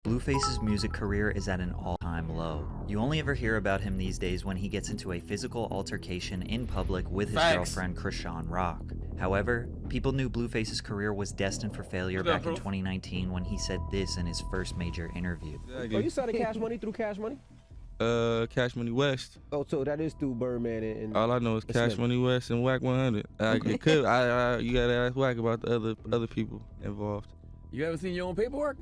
Blueface's music career is at an all-time low. You only ever hear about him these days when he gets into a physical altercation in public with his girlfriend Chrisean Rock. However, people knew Blueface's career was destined for failure back in 2019 when he said this in his first major interview. Oh, you started Cash Money through Cash Money? Cash Money West. Oh, so that is through Birdman and all I know is Cash Money West and Whack 100. It could. You gotta ask Whack about the other people involved. You haven't seen your own paperwork?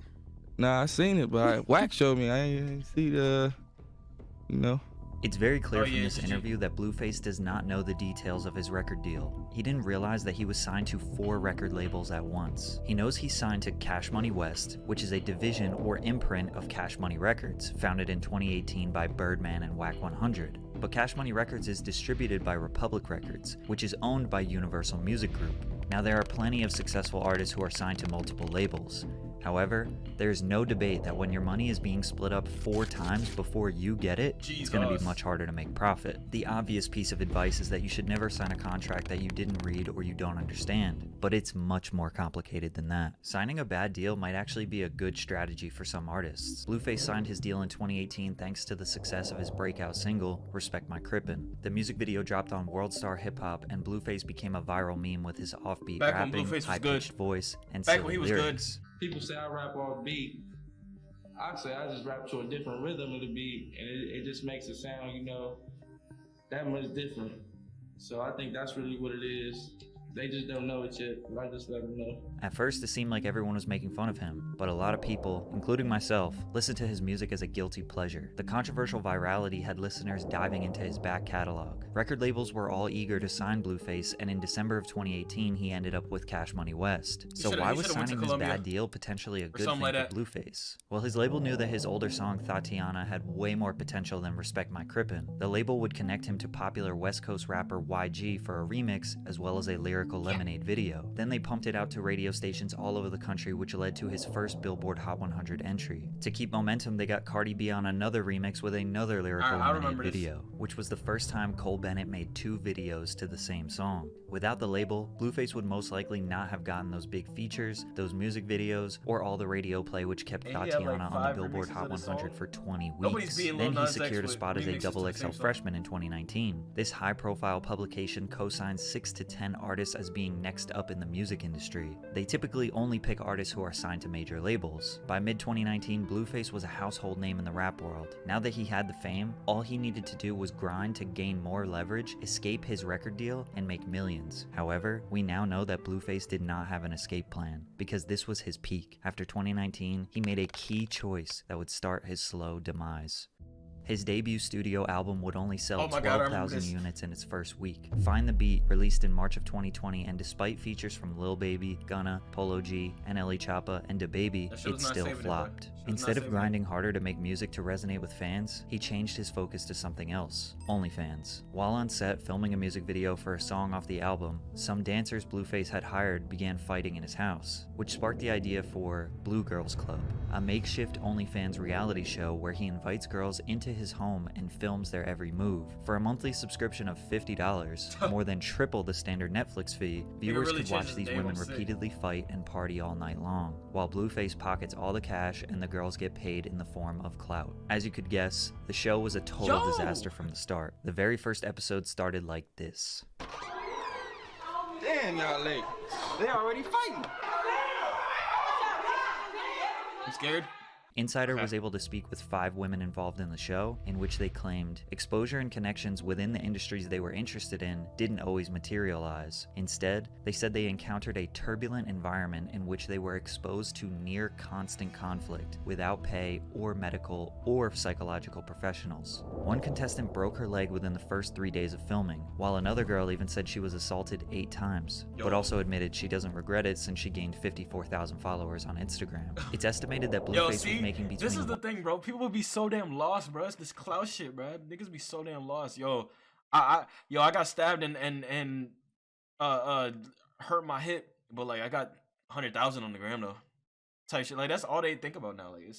Nah, I seen it, but Whack showed me. I ain't see the, you know. It's very clear from this interview that Blueface does not know the details of his record deal. He didn't realize that he was signed to 4 record labels at once. He knows he's signed to Cash Money West, which is a division or imprint of Cash Money Records, founded in 2018 by Birdman and Whack 100. But Cash Money Records is distributed by Republic Records, which is owned by Universal Music Group. Now, there are plenty of successful artists who are signed to multiple labels. However, there's no debate that when your money is being split up 4 times before you get it, it's going to be much harder to make profit. The obvious piece of advice is that you should never sign a contract that you didn't read or you don't understand, but it's much more complicated than that. Signing a bad deal might actually be a good strategy for some artists. Blueface signed his deal in 2018 thanks to the success of his breakout single, Respect My Crippin'. The music video dropped on World Star Hip Hop, and Blueface became a viral meme with his offbeat rapping, high-pitched voice, and silly lyrics. People say I rap off beat. I say I just rap to a different rhythm of the beat, and it just makes it sound, you know, that much different. So I think that's really what it is. They just don't know it yet, but I just let them know. At first, it seemed like everyone was making fun of him, but a lot of people, including myself, listened to his music as a guilty pleasure. The controversial virality had listeners diving into his back catalog. Record labels were all eager to sign Blueface, and in December of 2018, he ended up with Cash Money West. So why was signing this bad deal potentially a good thing for Blueface? Well, his label knew that his older song, Tatiana, had way more potential than Respect My Crippin'. The label would connect him to popular West Coast rapper YG for a remix, as well as a lyrical Lemonade video. Then they pumped it out to radio stations all over the country, which led to his first Billboard Hot 100 entry. To keep momentum, they got Cardi B on another remix with another lyrical Lemonade video, which was the first time Cole Bennett made 2 videos to the same song. Without the label, Blueface would most likely not have gotten those big features, those music videos, or all the radio play which kept Tatiana on the Billboard Hot 100 for 20 weeks. Then he secured a spot as a XXL freshman in 2019. This high-profile publication co-signs 6 to 10 artists as being next up in the music industry. They typically only pick artists who are signed to major labels. By mid-2019, Blueface was a household name in the rap world. Now that he had the fame, all he needed to do was grind to gain more leverage, escape his record deal, and make millions. However, we now know that Blueface did not have an escape plan, because this was his peak. After 2019, he made a key choice that would start his slow demise. His debut studio album would only sell 12,000 units in its first week. Find the Beat, released in March of 2020, and despite features from Lil Baby, Gunna, Polo G, NLE Choppa, and DaBaby, it still flopped. Instead of grinding harder to make music to resonate with fans, he changed his focus to something else: OnlyFans. While on set filming a music video for a song off the album, some dancers Blueface had hired began fighting in his house, which sparked the idea for Blue Girls Club, a makeshift OnlyFans reality show where he invites girls into his home and films their every move. For a monthly subscription of $50, more than triple the standard Netflix fee, viewers could watch these women repeatedly fight and party all night long, while Blueface pockets all the cash and the girls get paid in the form of clout. As you could guess, the show was a total disaster from the start. The very first episode started like this. Damn, y'all late. They already fighting. I'm scared. Insider was able to speak with 5 women involved in the show, in which they claimed exposure and connections within the industries they were interested in didn't always materialize. Instead, they said they encountered a turbulent environment in which they were exposed to near constant conflict without pay or medical or psychological professionals. One contestant broke her leg within the first 3 days of filming, while another girl even said she was assaulted 8 times, but also admitted she doesn't regret it since she gained 54,000 followers on Instagram. It's estimated that Blueface was making between... This is the thing, bro. People be so damn lost, bro. It's this clout shit, bro. Niggas be so damn lost. Yo, I got stabbed and hurt my hip, but like I got 100,000 on the gram though. Type shit. Like that's all they think about now. Like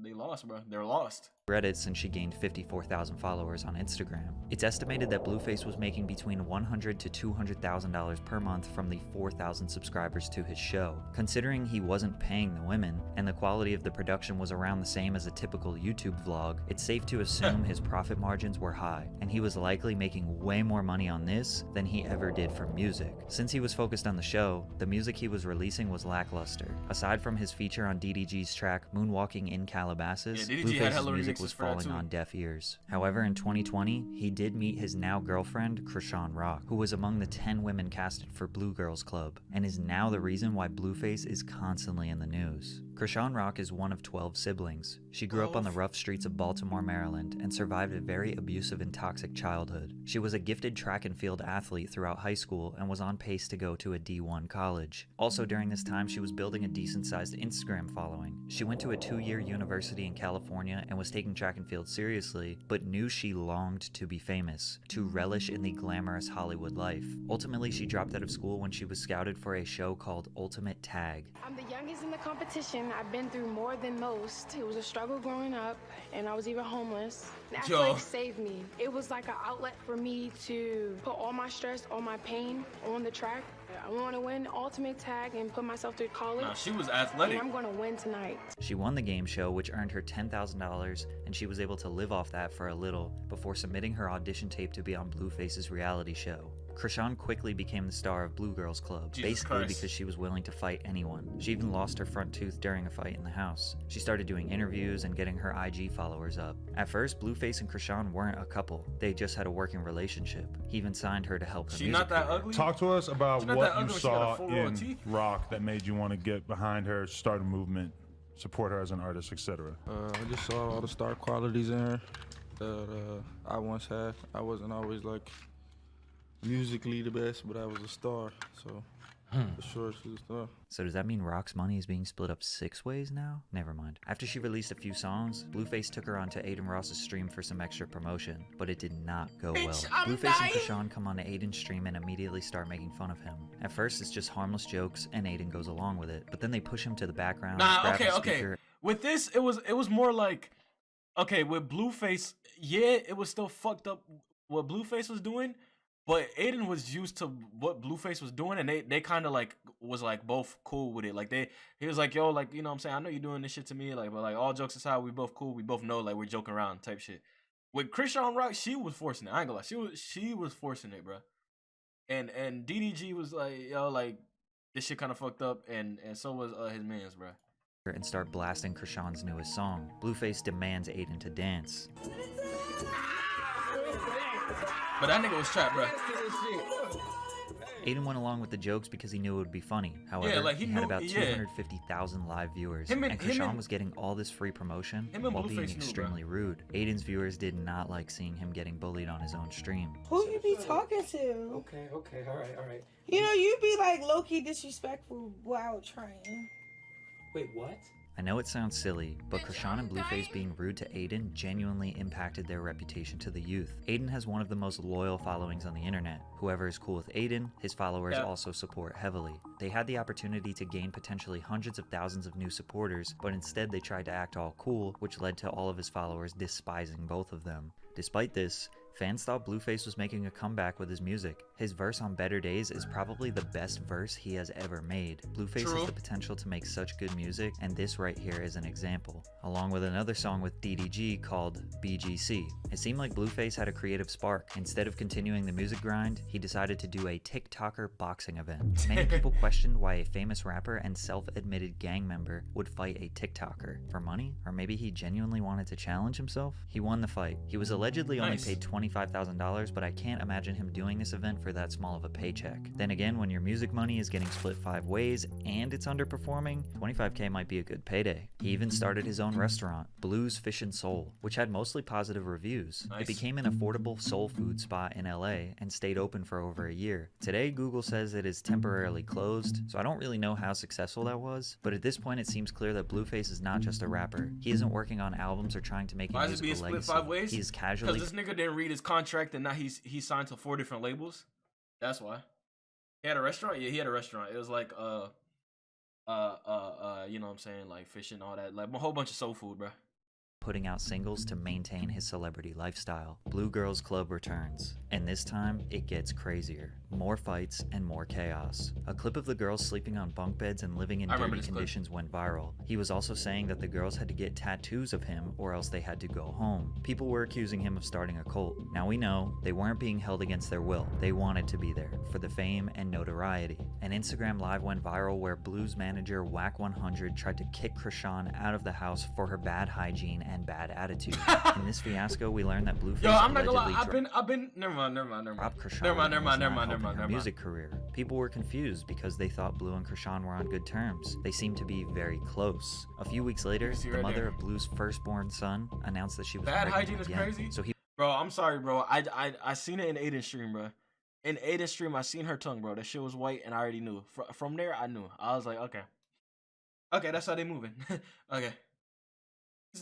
they lost, bro. They're lost. Reddit since she gained 54,000 followers on Instagram. It's estimated that Blueface was making between $100,000 to $200,000 per month from the 4,000 subscribers to his show. Considering he wasn't paying the women, and the quality of the production was around the same as a typical YouTube vlog, it's safe to assume his profit margins were high, and he was likely making way more money on this than he ever did from music. Since he was focused on the show, the music he was releasing was lackluster. Aside from his feature on DDG's track Moonwalking in Calabasas, Yeah, DDG had hella Blueface's music remixes was for that falling too. on deaf ears. However, in 2020, he did meet his now girlfriend, Chrisean Rock, who was among the 10 women casted for Blue Girls Club, and is now the reason why Blueface is constantly in the news. Chrisean Rock is one of 12 siblings. She grew up on the rough streets of Baltimore, Maryland, and survived a very abusive and toxic childhood. She was a gifted track and field athlete throughout high school and was on pace to go to a D1 college. Also during this time, she was building a decent-sized Instagram following. She went to a 2-year university in California and was taking track and field seriously, but knew she longed to be famous, to relish in the glamorous Hollywood life. Ultimately, she dropped out of school when she was scouted for a show called Ultimate Tag. I'm the youngest in the competition. I've been through more than most. It was a struggle growing up, and I was even homeless. That like saved me. It was like an outlet for me to put all my stress, all my pain on the track. I want to win Ultimate Tag and put myself through college. Nah, she was athletic. And I'm going to win tonight. She won the game show, which earned her $10,000, and she was able to live off that for a little before submitting her audition tape to be on Blueface's reality show. Chrisean quickly became the star of Blue Girls Club, basically because she was willing to fight anyone. She even lost her front tooth during a fight in the house. She started doing interviews and getting her IG followers up. At first, Blueface and Chrisean weren't a couple. They just had a working relationship. He even signed her to help her She music not that career. ugly? Talk to us about She's not what that you ugly, she got a saw full row of in teeth. Rock that made you want to get behind her, start a movement, support her as an artist, etc. I just saw all the star qualities in her that I once had. I wasn't always like musically the best, but I was a star, so for sure she's a star. So does that mean Rock's money is being split up 6 ways now? Never mind. After she released a few songs, Blueface took her onto Aiden Ross's stream for some extra promotion, but it did not go well. Blueface and Chrisean come on to Aiden's stream and immediately start making fun of him. At first, it's just harmless jokes, and Aiden goes along with it, but then they push him to the background. Nah, grab his okay. speaker. With this, it was more like, okay, with Blueface, yeah, it was still fucked up what Blueface was doing, but Aiden was used to what Blueface was doing, and they kind of like was like both cool with it. Like he was like, yo, like, you know what I'm saying, I know you're doing this shit to me, like, but like all jokes aside, we both cool, we both know like we're joking around type shit. With Chrisean Rock, she was forcing it. I ain't gonna lie, she was forcing it, bro. And DDG was like, yo, like this shit kind of fucked up, and so was his man's, bro. And start blasting Chrisean's newest song. Blueface demands Aiden to dance. But that nigga was trapped, bro. Aiden went along with the jokes because he knew it would be funny. However, like, he he had knew- about yeah. 250,000 live viewers, Him and and- Chrisean was getting all this free promotion him and while Blueface being knew, bro. extremely rude. Aiden's viewers did not like seeing him getting bullied on his own stream. Who you be talking to? Okay, all right. You know, you be like low-key disrespectful while trying. Wait, what? I know it sounds silly, but Chrisean and Blueface being rude to Aiden genuinely impacted their reputation to the youth. Aiden has one of the most loyal followings on the internet. Whoever is cool with Aiden, his followers also support heavily. They had the opportunity to gain potentially hundreds of thousands of new supporters, but instead they tried to act all cool, which led to all of his followers despising both of them. Despite this, fans thought Blueface was making a comeback with his music. His verse on Better Days is probably the best verse he has ever made. Blueface has the potential to make such good music, and this right here is an example, along with another song with DDG called BGC. It seemed like Blueface had a creative spark. Instead of continuing the music grind, he decided to do a TikToker boxing event. Many people questioned why a famous rapper and self-admitted gang member would fight a TikToker. For money? Or maybe he genuinely wanted to challenge himself? He won the fight. He was allegedly only paid $25,000, but I can't imagine him doing this event for that small of a paycheck. Then again, when your music money is getting split 5 ways and it's underperforming, $25K might be a good payday. He even started his own restaurant, Blues Fish and Soul, which had mostly positive reviews. It became an affordable soul food spot in LA and stayed open for over a year. Today, Google says it is temporarily closed, so I don't really know how successful that was, but at this point it seems clear that Blueface is not just a rapper. He isn't working on albums or trying to make a musical legacy. Why is it being split 5 ways? He is casually... Because this nigga didn't read his contract and now he's signed to 4 different labels. That's why. He had a restaurant? Yeah, he had a restaurant. It was like you know what I'm saying, like fish and all that. Like a whole bunch of soul food, bro. putting out singles to maintain his celebrity lifestyle. Blue Girls Club returns, and this time it gets crazier. More fights and more chaos. A clip of the girls sleeping on bunk beds and living in dirty conditions went viral. He was also saying that the girls had to get tattoos of him or else they had to go home. People were accusing him of starting a cult. Now we know they weren't being held against their will. They wanted to be there for the fame and notoriety. An Instagram live went viral where Blue's manager Whack100 tried to kick Chrisean out of the house for her bad hygiene and bad attitude. In this fiasco, we learned that Blueface I'm not gonna lie. Never mind. Her music career. People were confused because they thought Blue and Chrisean were on good terms. They seemed to be very close. A few weeks later, the mother of Blue's firstborn son announced that she was bad pregnant hygiene is again. crazy. So he Bro, I'm sorry, bro. I seen it in Aiden's stream, bro. In Aiden's stream, I seen her tongue, bro. That shit was white, and I already knew. From there, I knew. I was like, okay, that's how they moving. Okay.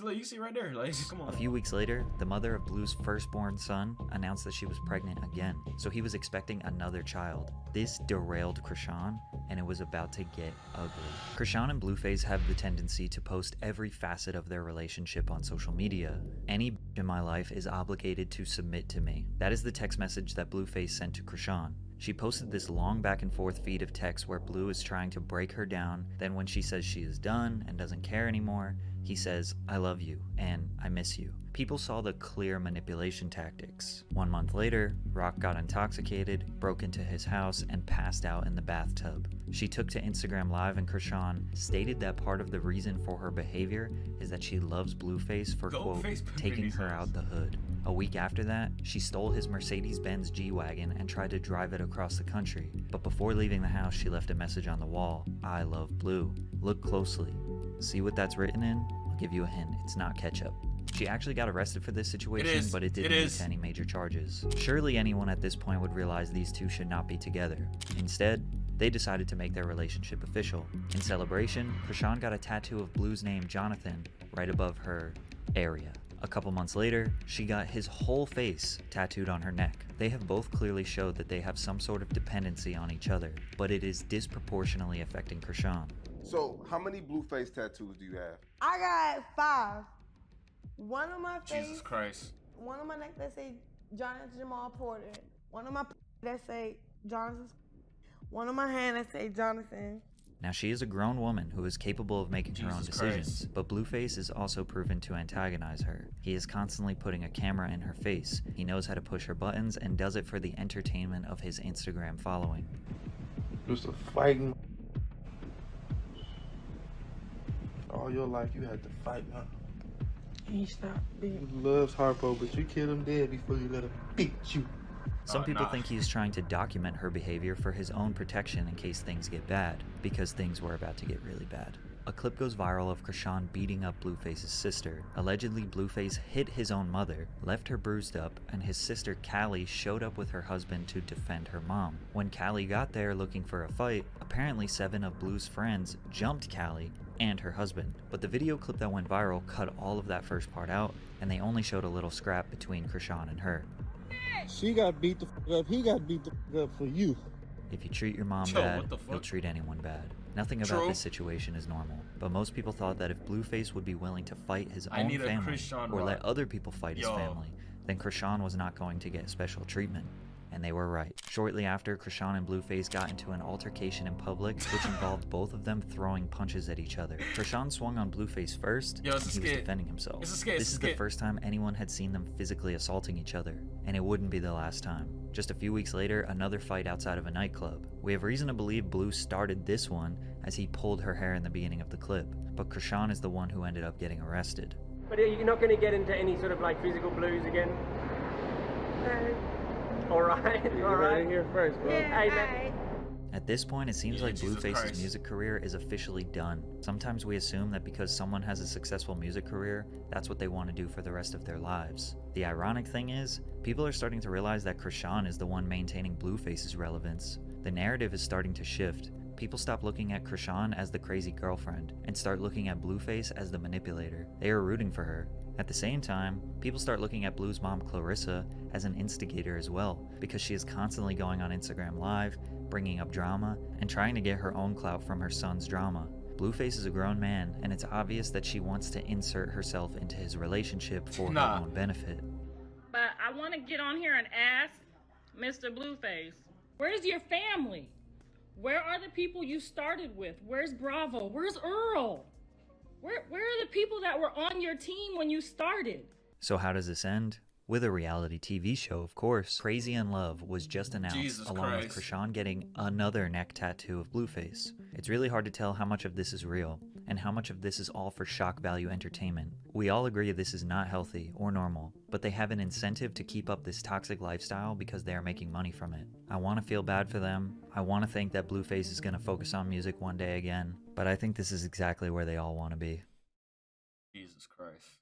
Like, you see right there, like, come on. A few weeks later, the mother of Blue's firstborn son announced that she was pregnant again, so he was expecting another child. This derailed Chrisean, and it was about to get ugly. Chrisean and Blueface have the tendency to post every facet of their relationship on social media. Any bitch in my life is obligated to submit to me. That is the text message that Blueface sent to Chrisean. She posted this long back and forth feed of text where Blue is trying to break her down, then when she says she is done and doesn't care anymore, he says, "I love you," and "I miss you." People saw the clear manipulation tactics. 1 month later, Rock got intoxicated, broke into his house, and passed out in the bathtub. She took to Instagram Live and Chrisean stated that part of the reason for her behavior is that she loves Blueface for, quote, taking her out the hood. A week after that, she stole his Mercedes-Benz G-Wagon and tried to drive it across the country. But before leaving the house, she left a message on the wall, "I love Blue." Look closely. See what that's written in? I'll give you a hint, it's not ketchup. She actually got arrested for this situation, but it didn't lead to any major charges. Surely anyone at this point would realize these two should not be together. Instead, they decided to make their relationship official. In celebration, Chrisean got a tattoo of Blue's name, Jonathan, right above her area. A couple months later, she got his whole face tattooed on her neck. They have both clearly showed that they have some sort of dependency on each other, but it is disproportionately affecting Chrisean. So, how many Blueface tattoos do you have? I got 5. One on my face. Jesus Christ. One on my neck that say Jonathan Jamal Porter. One on my that say Jonathan. One on my hand that say Jonathan. Now, she is a grown woman who is capable of making her own decisions, but Blueface is also proven to antagonize her. He is constantly putting a camera in her face. He knows how to push her buttons and does it for the entertainment of his Instagram following. Just a fighting. All your life you had to fight, huh? He stopped being. He loves Harpo, but you killed him dead before you let him beat you. Some people think he's trying to document her behavior for his own protection in case things get bad, because things were about to get really bad. A clip goes viral of Chrisean beating up Blueface's sister. Allegedly, Blueface hit his own mother, left her bruised up, and his sister Callie showed up with her husband to defend her mom. When Callie got there looking for a fight, apparently 7 of Blue's friends jumped Callie and her husband. But the video clip that went viral cut all of that first part out, and they only showed a little scrap between Chrisean and her. She got beat the f up, he got beat the f up for you. If you treat your mom bad, you'll treat anyone bad. Nothing about this situation is normal, but most people thought that if Blueface would be willing to fight his own family or let other people fight his family, then Chrisean was not going to get special treatment. And they were right. Shortly after, Chrisean and Blueface got into an altercation in public, which involved both of them throwing punches at each other. Chrisean swung on Blueface first, and he was defending himself. This is the first time anyone had seen them physically assaulting each other, and it wouldn't be the last time. Just a few weeks later, another fight outside of a nightclub. We have reason to believe Blue started this one as he pulled her hair in the beginning of the clip, but Chrisean is the one who ended up getting arrested. But you're not going to get into any sort of like physical blues again? No. All right. Here first, bro. Yeah, Hey, man. At this point, it seems like Blueface's music career is officially done. Sometimes we assume that because someone has a successful music career, that's what they want to do for the rest of their lives. The ironic thing is, people are starting to realize that Chrisean is the one maintaining Blueface's relevance. The narrative is starting to shift. People stop looking at Chrisean as the crazy girlfriend and start looking at Blueface as the manipulator. They are rooting for her. At the same time, people start looking at Blue's mom Clarissa as an instigator as well, because she is constantly going on Instagram Live, bringing up drama, and trying to get her own clout from her son's drama. Blueface is a grown man, and it's obvious that she wants to insert herself into his relationship for her own benefit. But I want to get on here and ask Mr. Blueface, where's your family? Where are the people you started with? Where's Bravo? Where's Earl? Where are the people that were on your team when you started? So how does this end? With a reality TV show, of course. Crazy in Love was just announced, along with Chrisean getting another neck tattoo of Blueface. It's really hard to tell how much of this is real, and how much of this is all for shock value entertainment. We all agree this is not healthy or normal, but they have an incentive to keep up this toxic lifestyle because they are making money from it. I want to feel bad for them. I want to think that Blueface is going to focus on music one day again, but I think this is exactly where they all want to be. Jesus Christ.